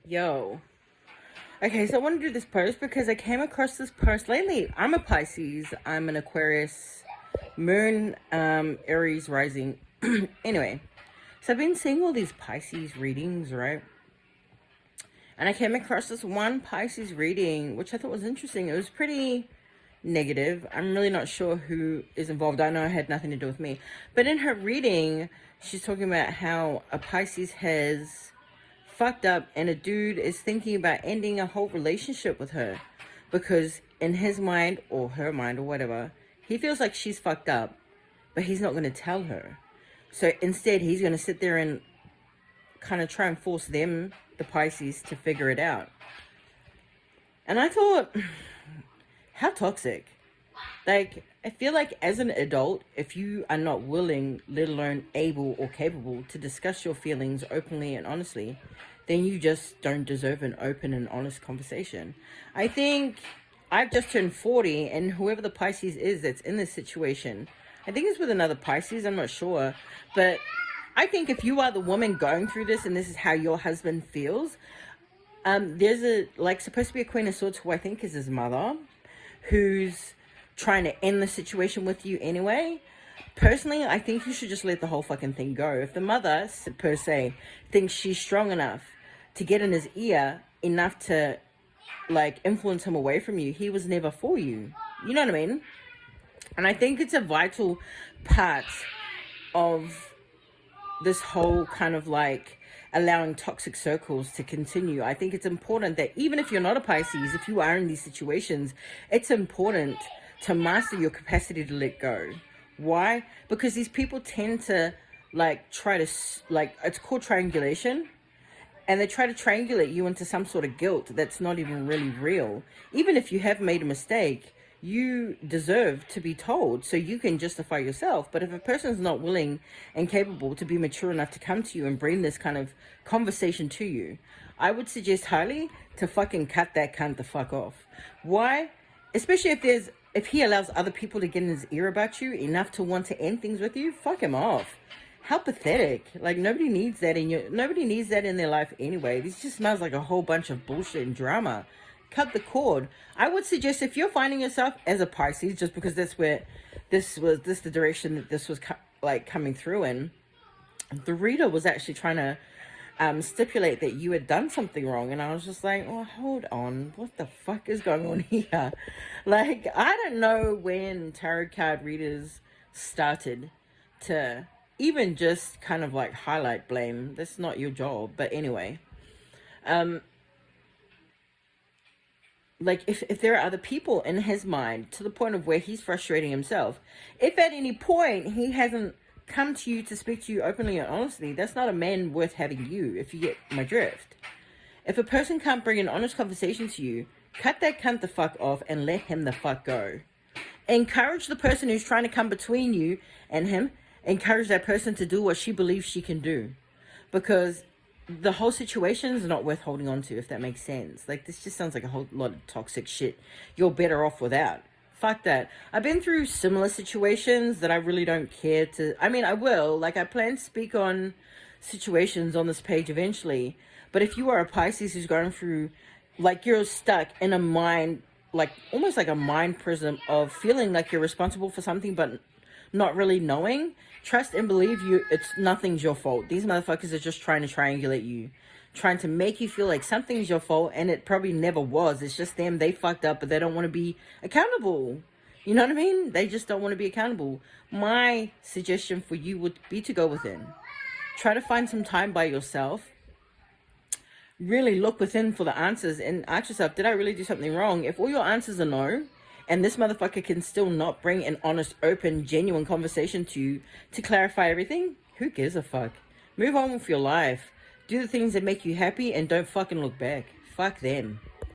Yo. Okay, so I want to do this post because I came across this post lately. I'm a Pisces. I'm an Aquarius. Moon, Aries rising. Anyway, so I've been seeing all these Pisces readings, right? And I came across this one Pisces reading, which I thought was interesting. It was pretty negative. I'm really not sure who is involved. I know it had nothing to do with me. But in her reading, she's talking about how a Pisces has fucked up and a dude is thinking about ending a whole relationship with her because in his mind or her mind or whatever, he feels like she's fucked up, but he's not going to tell her. So instead, he's going to sit there and kind of try and force them, the Pisces, to figure it out. And I thought, how toxic. Like, I feel like as an adult, if you are not willing, let alone able or capable to discuss your feelings openly and honestly, then you just don't deserve an open and honest conversation. I think I've just turned 40, and whoever the Pisces is that's in this situation, I think it's with another Pisces, I'm not sure, but I think if you are the woman going through this and this is how your husband feels, there's supposed to be a Queen of Swords who I think is his mother, who's trying to end the situation with you anyway. Personally, I think you should just let the whole fucking thing go. If the mother, per se, thinks she's strong enough to get in his ear enough to, influence him away from you, he was never for you. You know what I mean? And I think it's a vital part of this whole kind of allowing toxic circles to continue. I think it's important that even if you're not a Pisces, if you are in these situations, it's important to master your capacity to let go. Why? Because these people tend to try to it's called triangulation, and they try to triangulate you into some sort of guilt that's not even really real. Even if you have made a mistake, you deserve to be told so you can justify yourself. But if a person's not willing and capable to be mature enough to come to you and bring this kind of conversation to you, I would suggest highly to fucking cut that cunt the fuck off. Why? Especially if he allows other people to get in his ear about you enough to want to end things with you, fuck him off. How pathetic. Nobody needs that in their life anyway. This just smells like a whole bunch of bullshit and drama. Cut the cord. I would suggest if you're finding yourself as a Pisces, just because that's where the direction that this was coming through in, the reader was actually trying to stipulate that you had done something wrong, and I was just like, oh, hold on, what the fuck is going on here? I don't know when tarot card readers started to even just kind of highlight blame. That's not your job. But anyway, if there are other people in his mind to the point of where he's frustrating himself, if at any point he hasn't come to you to speak to you openly and honestly, that's not a man worth having you, if you get my drift. If a person can't bring an honest conversation to you, cut that cunt the fuck off and let him the fuck go. Encourage the person who's trying to come between you and him, encourage that person to do what she believes she can do. Because the whole situation is not worth holding on to, if that makes sense. This just sounds like a whole lot of toxic shit you're better off without. Fuck that. I've been through similar situations that I really don't care to... I mean, I will. I plan to speak on situations on this page eventually. But if you are a Pisces who's going through... you're stuck in a mind... almost like a mind prism of feeling like you're responsible for something but not really knowing. Trust and believe nothing's your fault. These motherfuckers are just trying to triangulate you. Trying to make you feel like something's your fault, and it probably never was. It's just them. They fucked up, but they don't want to be accountable. You know what I mean? They just don't want to be accountable. My suggestion for you would be to go within. Try to find some time by yourself. Really look within for the answers and ask yourself, did I really do something wrong? If all your answers are no, and this motherfucker can still not bring an honest, open, genuine conversation to you to clarify everything, who gives a fuck? Move on with your life. Do the things that make you happy and don't fucking look back. Fuck them.